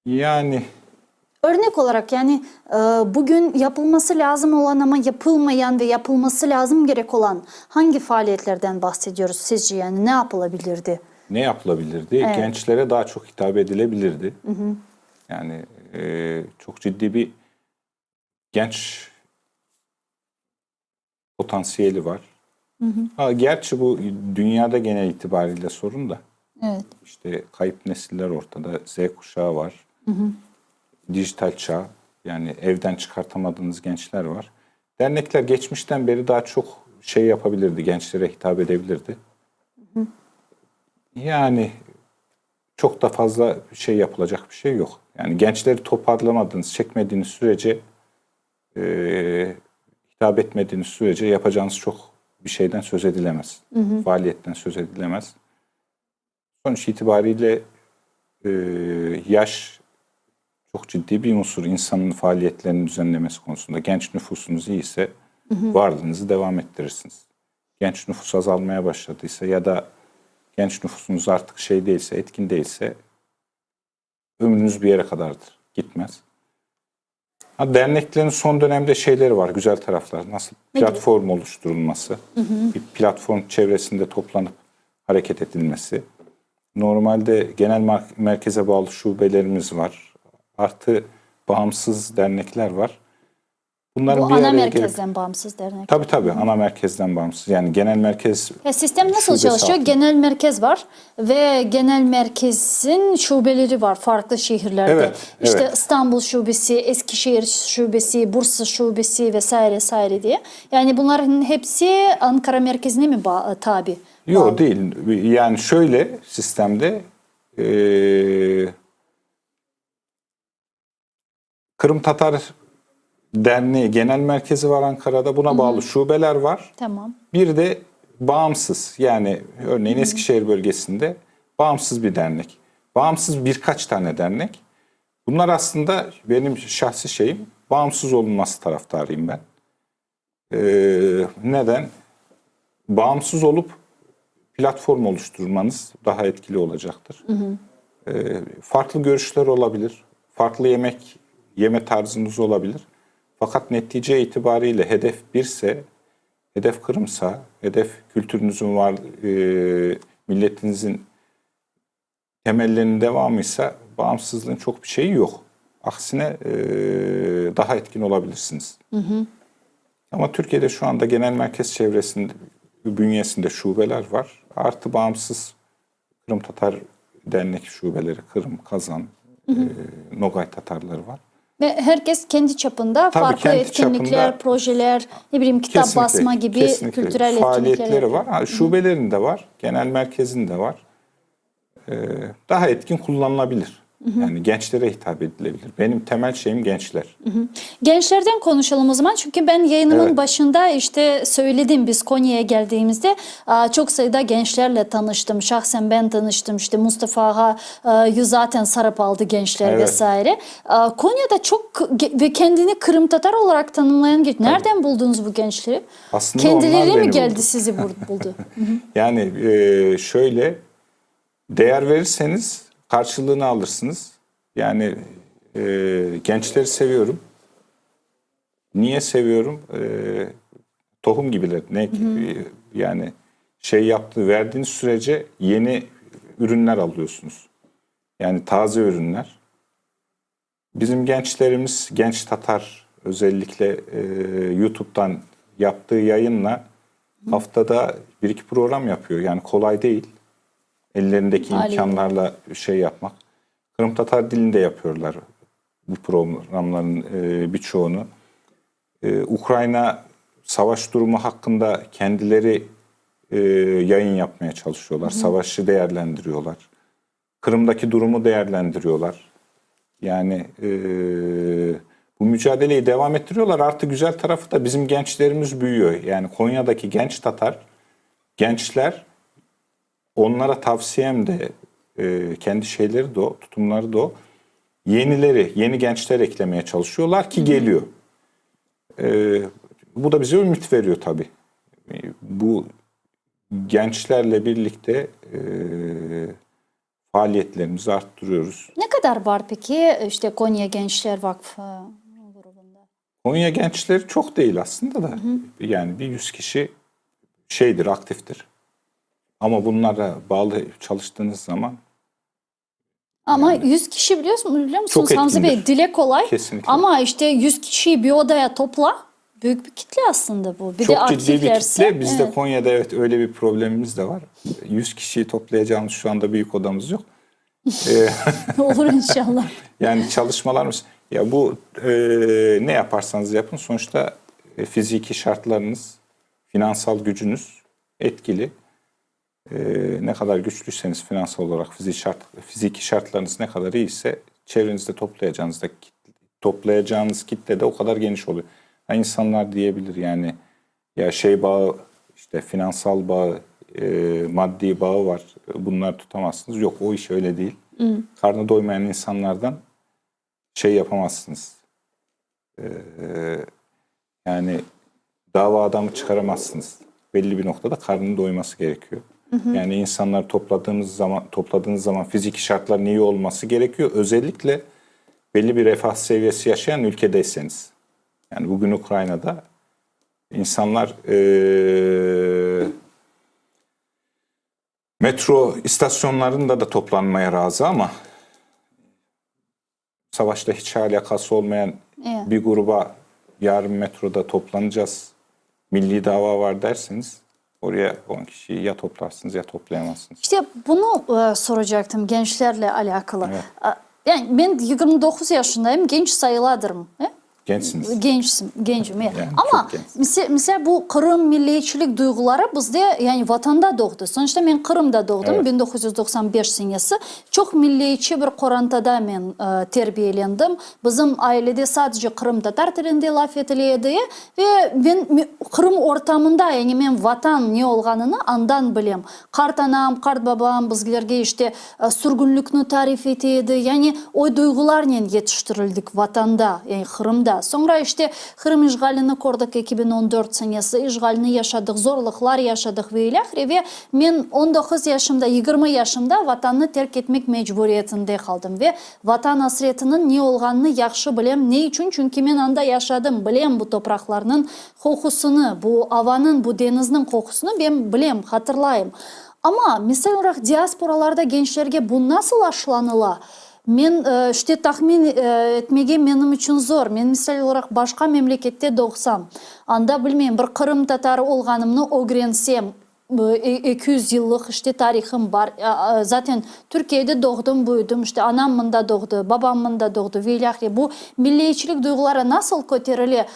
Yani Örnek olarak yani bugün yapılması lazım olan ama yapılmayan ve yapılması lazım gerek olan hangi faaliyetlerden bahsediyoruz sizce, yani ne yapılabilirdi? ne yapılabilirdi? Evet. Gençlere daha çok hitap edilebilirdi. Yani çok ciddi bir genç potansiyeli var. Gerçi bu dünyada genel itibariyle sorun da. Evet. İşte kayıp nesiller ortada, Z kuşağı var. Dijital çağ, yani evden çıkartamadığınız gençler var. Dernekler geçmişten beri daha çok şey yapabilirdi, gençlere hitap edebilirdi. Yani çok da fazla şey yapılacak bir şey yok. Yani gençleri toparlamadığınız, çekmediğiniz sürece, hitap etmediğiniz sürece yapacağınız çok bir şeyden söz edilemez. Faaliyetten söz edilemez. Sonuç itibariyle yaş çok ciddi bir unsur insanın faaliyetlerini düzenlemesi konusunda. Genç nüfusunuz iyiyse varlığınızı devam ettirirsiniz. Genç nüfus azalmaya başladıysa ya da genç nüfusunuz artık şey değilse, etkin değilse ömrünüz bir yere kadardır. Gitmez. Derneklerin son dönemde şeyleri var, güzel taraflar. Nasıl? Platform oluşturulması. Bir platform çevresinde toplanıp hareket edilmesi. Normalde genel merkeze bağlı şubelerimiz var. Artı bağımsız dernekler var. Bunların Bu bir ana araya merkezden gelip, bağımsız dernek. tabii ana merkezden bağımsız. Yani genel merkez Sistem nasıl şubesi çalışıyor? altında. Genel merkez var ve genel merkezin şubeleri var farklı şehirlerde. Evet, İşte evet. İstanbul şubesi, Eskişehir şubesi, Bursa şubesi vesaire diye. Yani bunların hepsi Ankara merkezine mi tabi? Yok değil. Yani şöyle sistemde Kırım Tatar Derneği genel merkezi var Ankara'da. Buna bağlı şubeler var. Tamam. Bir de bağımsız, yani örneğin Eskişehir bölgesinde bağımsız bir dernek. Bağımsız birkaç tane dernek. Bunlar aslında benim şahsi şeyim, bağımsız olunması taraftarıyım ben. Neden? Bağımsız olup platform oluşturmanız daha etkili olacaktır. Farklı görüşler olabilir. Farklı yeme tarzınız olabilir. Fakat netice itibariyle hedef birse, hedef Kırımsa, hedef kültürünüzün var, milletinizin temellerinin devamıysa bağımsızlığın çok bir şeyi yok. Aksine daha etkin olabilirsiniz. Ama Türkiye'de şu anda genel merkez çevresinde, bünyesinde şubeler var. Artı bağımsız Kırım Tatar Dernek şubeleri, Kırım, Kazan, Nogay Tatarları var. Ve herkes kendi çapında Tabii farklı kendi etkinlikler, çapında, projeler, ne bileyim kitap basma gibi kültürel faaliyetleri etkinlikler var. Şubelerin de var, genel merkezin de var. Daha etkin kullanılabilir. Yani gençlere hitap edilebilir. Benim temel şeyim gençler. Gençlerden konuşalım o zaman. Çünkü ben yayınımın Evet. başında işte söyledim, biz Konya'ya geldiğimizde çok sayıda gençlerle tanıştım. Şahsen ben tanıştım. İşte Mustafa Ağa zaten sarıp aldı gençler Evet. vesaire. Konya'da çok ve kendini Kırım Tatar olarak tanımlayan genç. Nereden buldunuz bu gençleri? Aslında onlar Kendileri mi beni geldi buldu. sizi buldu? Yani şöyle, değer verirseniz karşılığını alırsınız. Yani gençleri seviyorum. Niye seviyorum? Tohum gibiler. Yani verdiğiniz sürece yeni ürünler alıyorsunuz. Yani taze ürünler. Bizim gençlerimiz, Genç Tatar özellikle YouTube'dan yaptığı yayınla haftada 1-2 program yapıyor. Yani kolay değil. Ellerindeki imkanlarla yapmak. Kırım Tatar dilinde yapıyorlar bu programların birçoğunu. Ukrayna savaş durumu hakkında kendileri yayın yapmaya çalışıyorlar. Savaşı değerlendiriyorlar. Kırım'daki durumu değerlendiriyorlar. Yani bu mücadeleyi devam ettiriyorlar. Artı güzel tarafı da bizim gençlerimiz büyüyor. Yani Konya'daki genç Tatar, gençler, onlara tavsiyem de kendi şeyleri de o, tutumları da o. Yeni gençler eklemeye çalışıyorlar ki geliyor. Bu da bize ümit veriyor tabii. Bu gençlerle birlikte faaliyetlerimizi arttırıyoruz. Ne kadar var peki işte Konya Gençler Vakfı grubunda? Konya gençleri çok değil aslında da. Yani bir 100 kişi aktiftir. Ama bunlara bağlı çalıştığınız zaman Ama 100 kişi biliyor musunuz çok Hamza Bey, etkindir. dile kolay. Kesinlikle. Ama işte 100 kişiyi bir odaya topla, büyük bir kitle aslında bu. Bir de çok ciddi bir aktiflerse, kitle. Bizde Konya'da öyle bir problemimiz de var. 100 kişiyi toplayacağımız şu anda büyük odamız yok. olur inşallah. Yani çalışmalarımız, ya bu ne yaparsanız yapın sonuçta fiziki şartlarınız, finansal gücünüz etkili. Ne kadar güçlüyseniz finansal olarak fiziki şartlarınız ne kadar iyiyse çevrenizde toplayacağınız kitle de o kadar geniş oluyor. Yani insanlar diyebilir yani ya bağı, işte finansal bağı, maddi bağı var. Bunlar tutamazsınız. Yok, o iş öyle değil. Karnı doymayan insanlardan yapamazsınız. Yani dava adamı çıkaramazsınız. Belli bir noktada karnının doyması gerekiyor. Yani insanlar topladığınız zaman fiziki şartların iyi olması gerekiyor. Özellikle belli bir refah seviyesi yaşayan ülkedeyseniz. Yani bugün Ukrayna'da insanlar metro istasyonlarında da toplanmaya razı ama savaşla hiç alakası olmayan bir gruba yarın metroda toplanacağız, milli dava var derseniz oraya 10 kişiyi ya toplarsınız ya toplayamazsınız. İşte bunu soracaktım gençlerle alakalı. Evet. Yani ben 29 yaşındayım, genç sayıladırım. Gençsiniz. Gencim. Yani ama çok gençsiniz. mesela bu Kırım milliyetçilik duyguları bizde yani vatanda doğdu. Sonuçta ben Kırım'da doğdum, Evet. 1995 senesi. Çok milliyetçi bir korantada ben terbiyelendim. Bizim ailede sadece Kırım Tatar tilinde laf ediliydi ve ben Kırım ortamında yani ben vatan ne olganını andan bilem. Kart anam, kart babam bizlerge işte sürgünlükünü tarif etiydi. Yani o duygularla yetiştirildik vatanda, yani Kırım'da. Sonra işte Kırım işgalini korduk 2014 senesi, işgalini yaşadık, zorluklar yaşadık ve ben 19 yaşımda, 20 yaşımda vatanını terk etmek mecburiyetinde kaldım ve vatan hasretinin ne olganını yaxşı bilem. Ne için? Çünkü ben anda yaşadım, bilem bu topraklarının kokusunu, bu havanın, bu denizin kokusunu ben bilem, hatırlayayım. Ama misal olarak diasporalarda gençlerge bu nasıl aşılanıla? Men işte tahmin etmege benim için zor. Men misal olarak başka memlekette doğsam, anda bilmeyim bir Kırım Tatarı olganımını öğrensem, 200 yıllık işte tarihim var. Zaten Türkiye'de doğdum, büyüdüm. İşte anamın da doğdu, babamın da doğdu. Bu milliyetçilik duyguları nasıl koterili?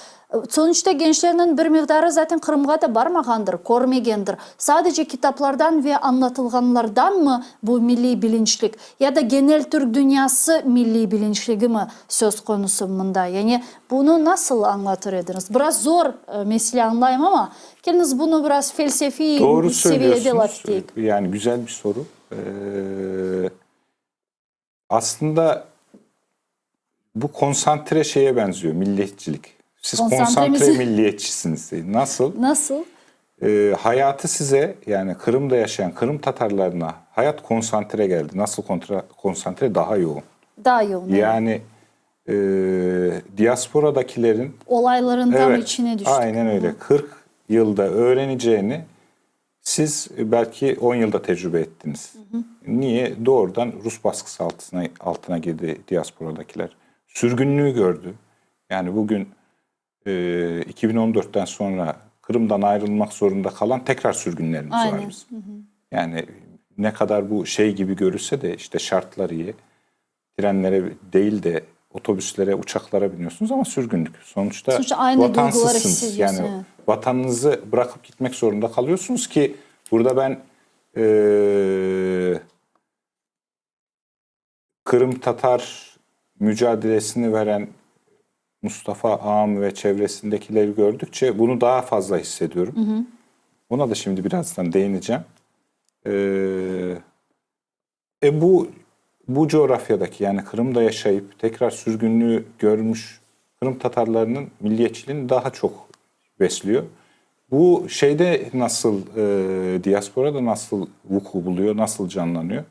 Sonuçta gençlerin bir miktarı zaten Kırım'a da barmağandır, görmegendir. Sadece kitaplardan ve anlatılganlardan mı bu milli bilinçlik ya da genel Türk dünyası milli bilinçligi mi söz konusu bunda? Yani bunu nasıl anlatır ediniz? Biraz zor mesele anlayayım ama kendiniz bunu biraz felsefi Doğru seviyede söylüyorsunuz. laftik. Yani güzel bir soru. Aslında bu konsantre şeye benziyor, milliyetçilik. Siz konsantre milliyetçisiniz. Nasıl? Nasıl? Hayatı size, yani Kırım'da yaşayan Kırım Tatarlarına hayat konsantre geldi. Nasıl konsantre? Daha yoğun. Daha yoğun. Yani diasporadakilerin olayların tam içine düştük. aynen öyle. 40 yılda öğreneceğini siz belki 10 yılda tecrübe ettiniz. Niye? Doğrudan Rus baskısı altına girdi diasporadakiler. Sürgünlüğü gördü. Yani bugün 2014'ten sonra Kırım'dan ayrılmak zorunda kalan tekrar sürgünlerimiz var bizim. Yani ne kadar bu şey gibi görülse de işte şartlar iyi. Trenlere değil de otobüslere, uçaklara biniyorsunuz ama sürgünlük. Sonuçta aynı duyguları vatansızsınız. hissediyorsun. Yani vatanınızı bırakıp gitmek zorunda kalıyorsunuz ki burada ben Kırım Tatar mücadelesini veren Mustafa Ağam ve çevresindekileri gördükçe bunu daha fazla hissediyorum. Ona da şimdi birazdan değineceğim. Bu coğrafyadaki, yani Kırım'da yaşayıp tekrar sürgünlüğü görmüş Kırım Tatarlarının milliyetçiliğini daha çok besliyor. Bu şeyde nasıl, diasporada nasıl vuku buluyor, nasıl canlanıyor?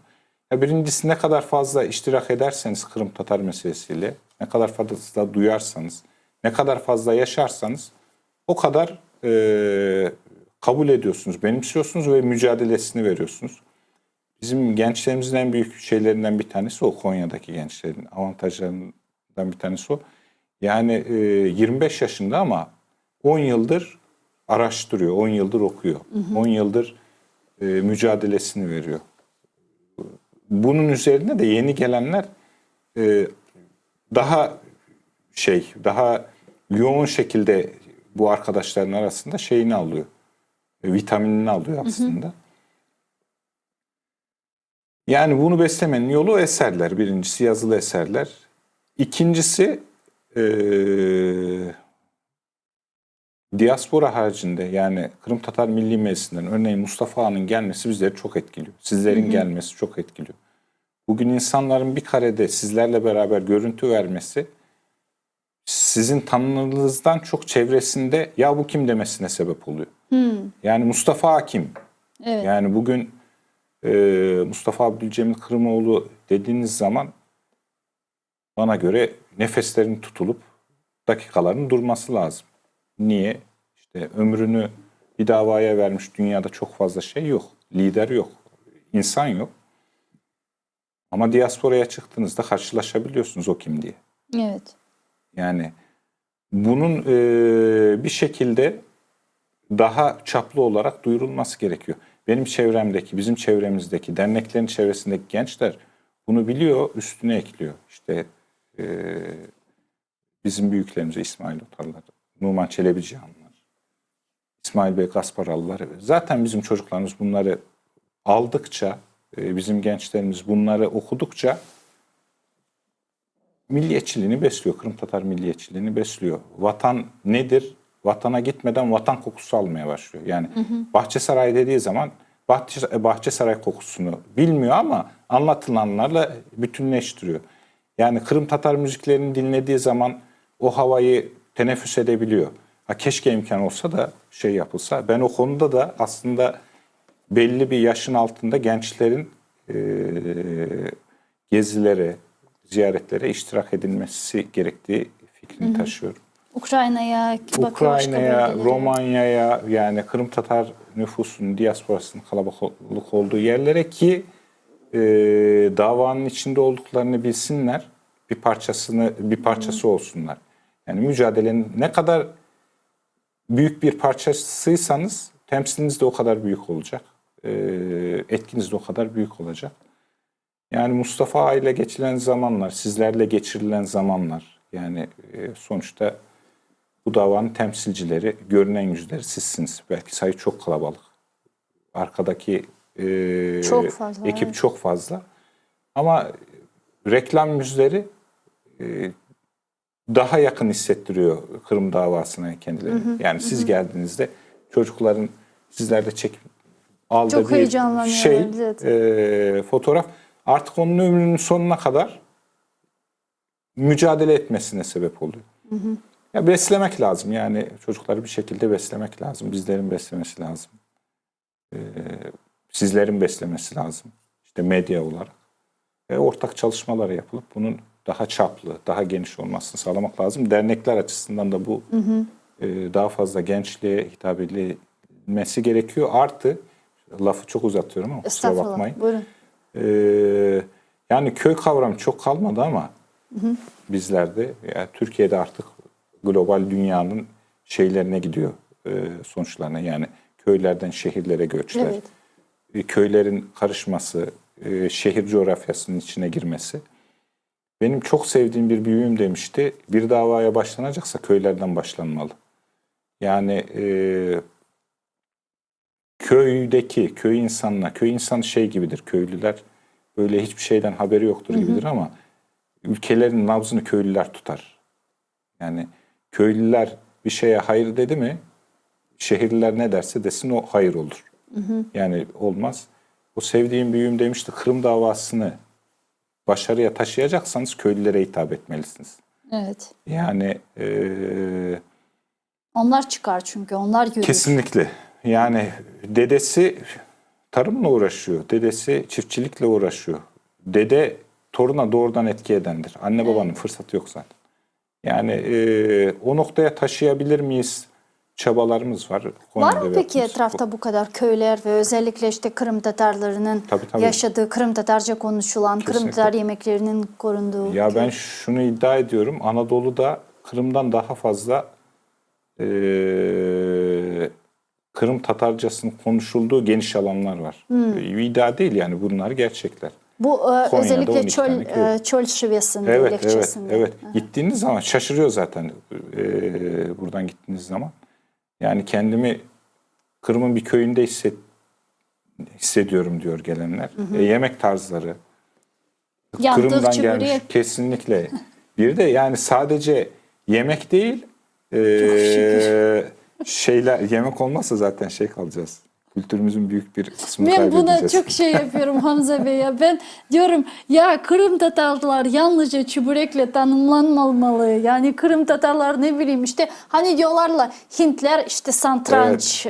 Birincisi, ne kadar fazla iştirak ederseniz Kırım Tatar meselesiyle, ne kadar fazla duyarsanız, ne kadar fazla yaşarsanız o kadar kabul ediyorsunuz, benimsiyorsunuz ve mücadelesini veriyorsunuz. Bizim gençlerimizin en büyük şeylerinden bir tanesi o, Konya'daki gençlerin avantajlarından bir tanesi o. Yani 25 yaşında ama 10 yıldır araştırıyor, 10 yıldır okuyor, 10 yıldır mücadelesini veriyor. Bunun üzerine de yeni gelenler daha yoğun şekilde bu arkadaşların arasında şeyini alıyor, vitaminini alıyor aslında. Yani bunu beslemenin yolu eserler. Birincisi yazılı eserler. İkincisi diaspora haricinde, yani Kırım Tatar Milli Meclisi'nden örneğin Mustafa Ağa'nın gelmesi bizleri çok etkiliyor. Sizlerin gelmesi çok etkiliyor. Bugün insanların bir karede sizlerle beraber görüntü vermesi sizin tanınırlığınızdan çok çevresinde ya bu kim demesine sebep oluyor. Yani Mustafa Ağa kim? Evet. Yani bugün Mustafa Abdülcemil Kırımoğlu dediğiniz zaman bana göre nefeslerin tutulup dakikaların durması lazım. Niye? İşte ömrünü bir davaya vermiş, dünyada çok fazla şey yok. Lider yok. İnsan yok. Ama diasporaya çıktığınızda karşılaşabiliyorsunuz o kim diye. Evet. Yani bunun bir şekilde daha çaplı olarak duyurulması gerekiyor. Benim çevremdeki, bizim çevremizdeki, derneklerin çevresindeki gençler bunu biliyor, üstüne ekliyor. İşte bizim büyüklerimize İsmail Otarlar, Numan Çelebicanlar, İsmail Bey Gasparalılar. Zaten bizim çocuklarımız bunları aldıkça, bizim gençlerimiz bunları okudukça milliyetçiliğini besliyor. Kırım Tatar milliyetçiliğini besliyor. Vatan nedir? Vatana gitmeden vatan kokusu almaya başlıyor. Yani Bahçesaray dediği zaman Bahçesaray kokusunu bilmiyor ama anlatılanlarla bütünleştiriyor. Yani Kırım Tatar müziklerini dinlediği zaman o havayı teneffüs edebiliyor. Keşke imkan olsa da şey yapılsa. Ben o konuda da aslında belli bir yaşın altında gençlerin gezilere, ziyaretlere iştirak edilmesi gerektiği fikrini taşıyorum. Ukrayna'ya, Romanya'ya, yani Kırım Tatar nüfusunun, diasporasının kalabalık olduğu yerlere ki davanın içinde olduklarını bilsinler, bir parçası olsunlar. Yani mücadelenin ne kadar büyük bir parçasıysanız temsiliniz de o kadar büyük olacak. Etkiniz de o kadar büyük olacak. Yani Mustafa Ağa ile geçilen zamanlar, sizlerle geçirilen zamanlar, yani sonuçta bu davanın temsilcileri, görünen yüzleri sizsiniz. Belki sayı çok kalabalık. Arkadaki Çok fazla, ekip evet. çok fazla. Ama reklam yüzleri daha yakın hissettiriyor Kırım davasına kendilerini. Yani siz geldiğinizde çocukların sizlerle aldığı Çok bir heyecanlanıyorlar, fotoğraf artık onun ömrünün sonuna kadar mücadele etmesine sebep oluyor. Ya beslemek lazım, yani çocukları bir şekilde beslemek lazım. Bizlerin beslemesi lazım. Sizlerin beslemesi lazım. İşte medya olarak. Ortak çalışmalar yapılıp bunun daha çaplı, daha geniş olmasını sağlamak lazım. Dernekler açısından da bu daha fazla gençliğe hitap edilmesi gerekiyor. Artı, lafı çok uzatıyorum ama kusura bakmayın. Buyurun. Yani köy kavramı çok kalmadı ama bizlerde, yani Türkiye'de artık global dünyanın şeylerine gidiyor, sonuçlarına. Yani köylerden şehirlere göçler, köylerin karışması, şehir coğrafyasının içine girmesi. Benim çok sevdiğim bir büyüğüm demişti, bir davaya başlanacaksa köylerden başlanmalı. Yani köy insanı şey gibidir, köylüler böyle hiçbir şeyden haberi yoktur gibidir ama ülkelerin nabzını köylüler tutar. Yani köylüler bir şeye hayır dedi mi, şehirliler ne derse desin o hayır olur. Yani olmaz. O sevdiğim büyüğüm demişti, Kırım davasını başarıya taşıyacaksanız köylülere hitap etmelisiniz. Evet. Yani onlar çıkar çünkü, onlar yürür. kesinlikle. Yani dedesi tarımla uğraşıyor, dedesi çiftçilikle uğraşıyor. Dede toruna doğrudan etki edendir. Anne babanın fırsatı yok zaten. Yani o noktaya taşıyabilir miyiz? Çabalarımız var. Var mı peki etrafta bu kadar köyler ve özellikle işte Kırım Tatarlarının yaşadığı, Kırım Tatarca konuşulan, Kırım Tatar yemeklerinin korunduğu? Ya ben şunu iddia ediyorum, Anadolu'da Kırım'dan daha fazla Kırım Tatarcasının konuşulduğu geniş alanlar var. İddia değil yani, bunlar gerçekler. Bu özellikle çöl şivesinde, lekçesinde. Evet. Gittiğiniz zaman şaşırıyor zaten, buradan gittiğiniz zaman. Yani kendimi Kırım'ın bir köyünde hissediyorum diyor gelenler. Yemek tarzları, Kırım'dan gelmiş kesinlikle. Bir de yani sadece yemek değil, yemek olmazsa zaten kalacağız. Kültürümüzün büyük bir kısmını kaybedeceğiz. Ben buna çok yapıyorum Hamza Bey ya. Ben diyorum ya, Kırım Tatarlar yalnızca çuburekle tanımlanmamalı. Yani Kırım Tatarlar ne bileyim işte, hani diyorlarla Hintler işte satranç,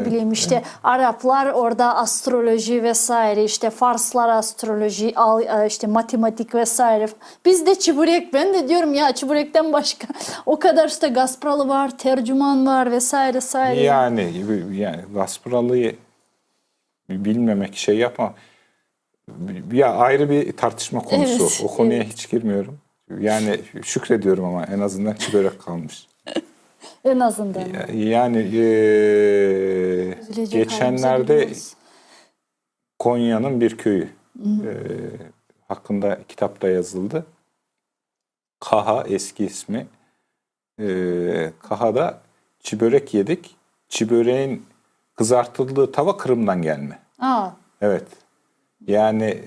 bileyim işte Araplar orada astroloji vesaire, işte Farslar astroloji, işte matematik vesaire. Bizde çuburek, ben de diyorum ya çuburekten başka o kadar işte Gaspralı var, tercüman var vesaire. Yani Gaspralı'yı bilmemek yapma. Ya ayrı bir tartışma konusu. Evet, o konuya hiç girmiyorum. Yani şükrediyorum ama en azından çörek kalmış. En azından. Yani geçenlerde Konya'nın bir köyü hakkında kitapta yazıldı. Kaha eski ismi. Kaha'da çibörek yedik. Çiböreğin kızartıldığı tava Kırım'dan gelme. Evet. Yani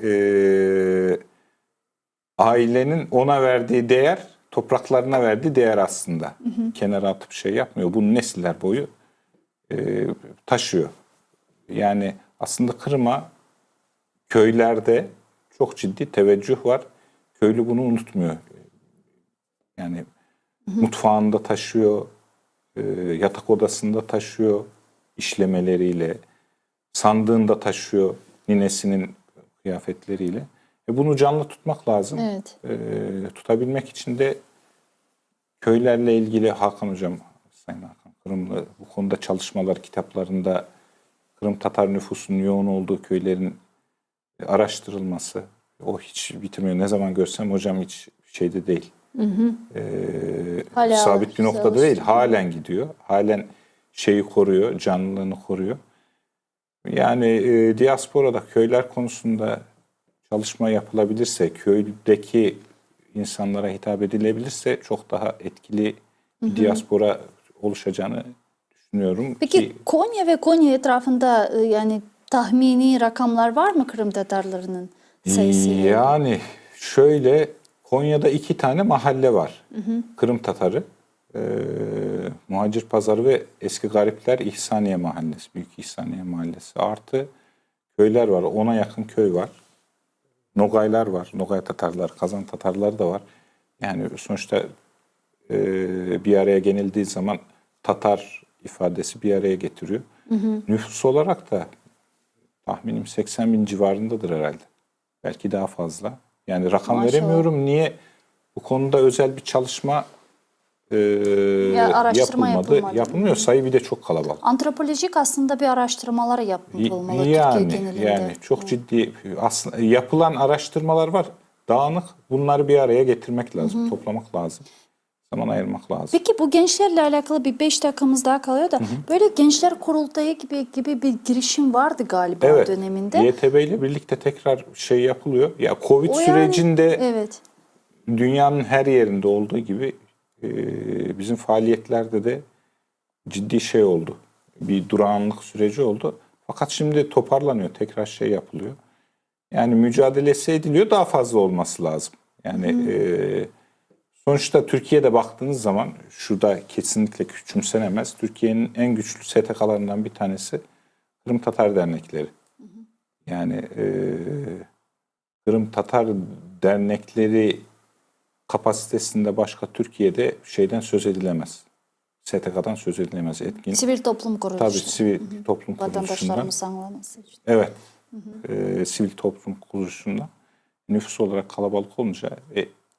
ailenin ona verdiği değer, topraklarına verdiği değer aslında. Kenara atıp yapmıyor. Bunu nesiller boyu taşıyor. Yani aslında Kırım'a köylerde çok ciddi teveccüh var. Köylü bunu unutmuyor. Yani mutfağında taşıyor, yatak odasında taşıyor, işlemeleriyle, sandığında taşıyor, ninesinin kıyafetleriyle. Bunu canlı tutmak lazım. Evet. Tutabilmek için de köylerle ilgili Hakan Hocam, Sayın Hakan Kırımlı bu konuda çalışmalar, kitaplarında Kırım Tatar nüfusunun yoğun olduğu köylerin araştırılması. O hiç bitirmiyor. Ne zaman görsem hocam hiç değil. Sabit bir noktada değil. Halen gidiyor. Halen koruyor, canlılığını koruyor. Yani diasporada köyler konusunda çalışma yapılabilirse, köydeki insanlara hitap edilebilirse çok daha etkili bir diaspora oluşacağını düşünüyorum. Peki Konya ve Konya etrafında yani tahmini rakamlar var mı Kırım Tatarlarının sayısıyla? Yani şöyle, Konya'da 2 tane mahalle var. Kırım Tatarı, Muhacir Pazarı ve Eski Garipler İhsaniye Mahallesi, Büyük İhsaniye Mahallesi. Artı köyler var. 10'a yakın köy var. Nogaylar var. Nogay Tatarlar, Kazan Tatarları da var. Yani sonuçta bir araya genildiği zaman Tatar ifadesi bir araya getiriyor. Nüfus olarak da tahminim 80 bin civarındadır herhalde. Belki daha fazla. Yani rakam Maşallah. veremiyorum. Niye? Bu konuda özel bir çalışma araştırma yapılmadı. yapılmıyor. Sayı bir de çok kalabalık. Antropolojik aslında bir araştırmalar yapılmalı Türkiye genelinde. Yani çok ciddi aslında yapılan araştırmalar var. Dağınık. Bunları bir araya getirmek lazım, toplamak lazım. Zaman ayırmak lazım. Peki bu gençlerle alakalı bir 5 dakikamız daha kalıyor da böyle gençler kurultayı gibi bir girişim vardı galiba o döneminde. YTB ile birlikte tekrar şey yapılıyor. Ya Covid sürecinde evet. dünyanın her yerinde olduğu gibi bizim faaliyetlerde de ciddi şey oldu. Bir durağanlık süreci oldu. Fakat şimdi toparlanıyor. Tekrar şey yapılıyor. Yani mücadelesi ediliyor. Daha fazla olması lazım. Yani sonuçta Türkiye'de baktığınız zaman şurada kesinlikle küçümsenemez. Türkiye'nin en güçlü STK'larından bir tanesi Kırım Tatar Dernekleri. Yani Kırım Tatar Dernekleri kapasitesinde başka Türkiye'de şeyden söz edilemez. STK'dan söz edilemez. Etkin. Sivil toplum kuruluşu. Tabii sivil toplum kuruluşundan. Vatandaşlarımız anlaması için. Evet. Sivil toplum kuruluşundan. Nüfus olarak kalabalık olunca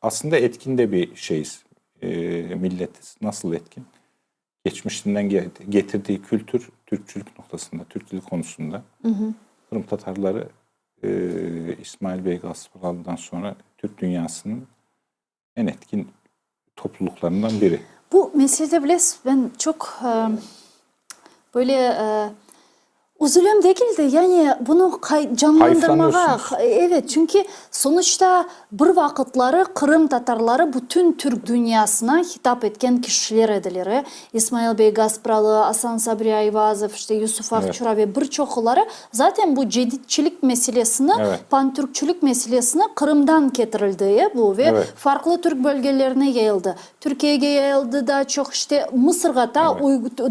aslında etkin de bir şeyiz. Milletiz. Nasıl etkin? Geçmişinden getirdiği kültür, Türkçülük noktasında, Türk dili konusunda. Kırım Tatarları İsmail Bey Gaspralı'dan sonra Türk dünyasının en etkin topluluklarından biri. Bu meselede bile ben çok böyle üzülüm değil de yani bunu canlandırmaya evet çünkü sonuçta bir vakitleri Kırım Tatarları bütün Türk dünyasına hitap etken kişiler edilir. İsmail Bey Gaspralı, Hasan Sabri Ayvazov, işte Yusuf Akçura ve birçokları zaten bu cedidçilik meselesini, pan-Türkçülük meselesini Kırım'dan getirildiği bu ve farklı Türk bölgelerine yayıldı. Türkiye'ye yayıldı da çok işte Mısır'a da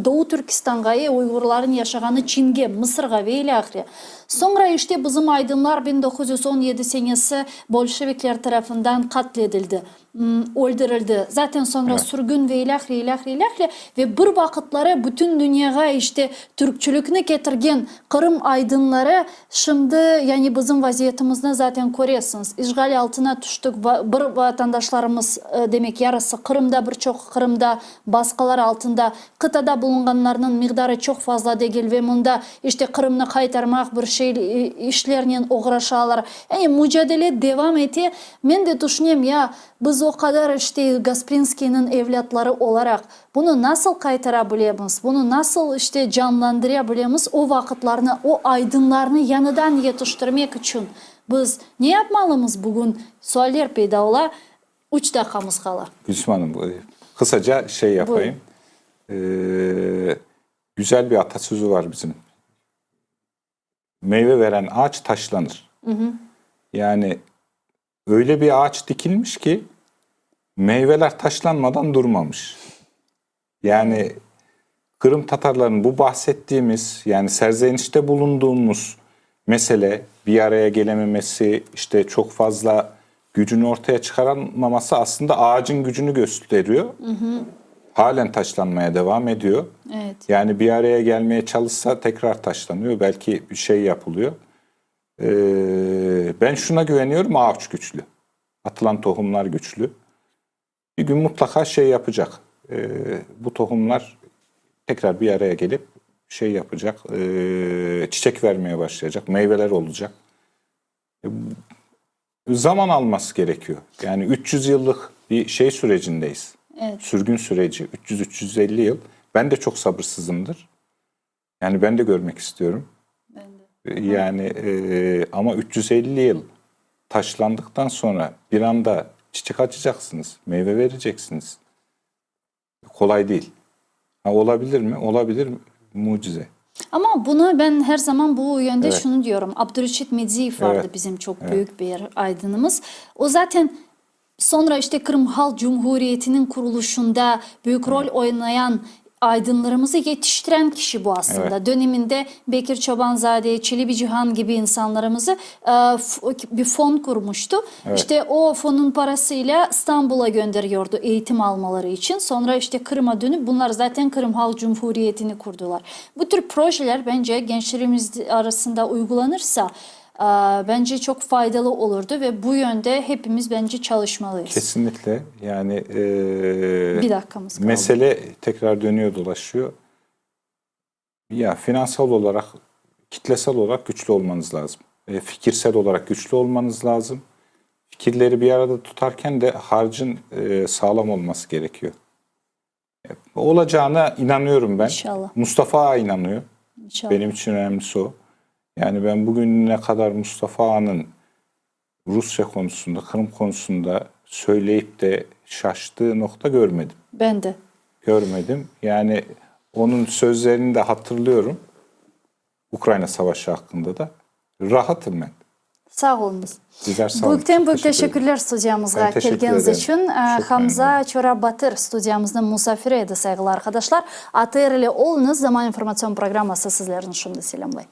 Doğu Türkistan'a Uygurların yaşaganı Çin'e Mısır'a ve ilahire. Sonra işte bizim aydınlar 1917 senesi Bolşevikler tarafından katledildi, öldürüldü. Zaten sonra sürgün ve ilahire ve bir vakitleri bütün dünyaya işte Türkçülükünü getirgen Kırım aydınları şimdi yani bizim vaziyetimizde zaten görüyorsunuz. İşgal altına düştük. Bir vatandaşlarımız demek yarısı Kırım'da birçok Kırım'da başkalar altında kıtada bulunanlarının miktarı çok fazla değil ve bunda işte Kırım'ını kaytarmak bir şey işlerinin uğraşalar. Yani mücadele devam etti. Ben de düşünüyorum ya biz o kadar işte Gasprinski'nin evlatları olarak bunu nasıl kaytarabiliriz? Bunu nasıl işte canlandırabiliriz? O vakitlerini, o aydınlarını yanıdan yetiştirmek için biz ne yapmalıyız bugün? Sualler peyda ola. 3 dakikamız kala. Gülsüm Hanım, kısaca şey yapayım. Güzel bir atasözü var bizim. Meyve veren ağaç taşlanır. Yani öyle bir ağaç dikilmiş ki meyveler taşlanmadan durmamış. Yani Kırım Tatarların bu bahsettiğimiz yani serzenişte bulunduğumuz mesele bir araya gelememesi, işte çok fazla gücünü ortaya çıkaramaması aslında ağacın gücünü gösteriyor. Halen taşlanmaya devam ediyor. Evet. Yani bir araya gelmeye çalışsa tekrar taşlanıyor. Belki bir şey yapılıyor. Ben şuna güveniyorum, ağaç güçlü. Atılan tohumlar güçlü. Bir gün mutlaka şey yapacak. Bu tohumlar tekrar bir araya gelip şey yapacak. Çiçek vermeye başlayacak. Meyveler olacak. Zaman alması gerekiyor. Yani 300 yıllık bir şey sürecindeyiz. Evet. Sürgün süreci 300-350 yıl. Ben de çok sabırsızımdır. Yani ben de görmek istiyorum. Ben de. Yani ama 350 yıl taşlandıktan sonra bir anda çiçek açacaksınız, meyve vereceksiniz. Kolay değil. Ha, olabilir mi? Olabilir. Mucize. Ama bunu ben her zaman bu yönde Evet. şunu diyorum. Abdülreşit Medziyev vardı Evet. bizim çok büyük bir aydınımız. O zaten sonra işte Kırım Halk Cumhuriyeti'nin kuruluşunda büyük rol oynayan aydınlarımızı yetiştiren kişi bu aslında. Evet. Döneminde Bekir Çobanzade, Çelebi Cihan gibi insanlarımızı bir fon kurmuştu. Evet. İşte o fonun parasıyla İstanbul'a gönderiyordu eğitim almaları için. Sonra işte Kırım'a dönüp bunlar zaten Kırım Halk Cumhuriyeti'ni kurdular. Bu tür projeler bence gençlerimiz arasında uygulanırsa bence çok faydalı olurdu ve bu yönde hepimiz bence çalışmalıyız. Kesinlikle. Yani Bir dakikamız kaldı. mesele tekrar dönüyor dolaşıyor. Ya finansal olarak, kitlesel olarak güçlü olmanız lazım. Fikirsel olarak güçlü olmanız lazım. Fikirleri bir arada tutarken de harcın sağlam olması gerekiyor. Olacağına inanıyorum ben. İnşallah. Mustafa Ağa inanıyor. İnşallah. Benim için önemlisi o. Yani ben bugüne kadar Mustafa Ağa'nın Rusya konusunda, Kırım konusunda söyleyip de şaştığı nokta görmedim. Ben de. Görmedim. Yani onun sözlerini de hatırlıyorum. Ukrayna Savaşı hakkında da. Rahatım ben. Sağ olunuz. Sizler sağ olun. Büyükten büyük Teşekkür ederim. teşekkürler stüdyamıza Ben teşekkür geldiğiniz ederim. için. Çok Hamza Çorabatır stüdyamızın misafiriydi sevgili arkadaşlar. Atayırlı olunuz. Zaman informasyon programması sizlerin şimdi selamlayın.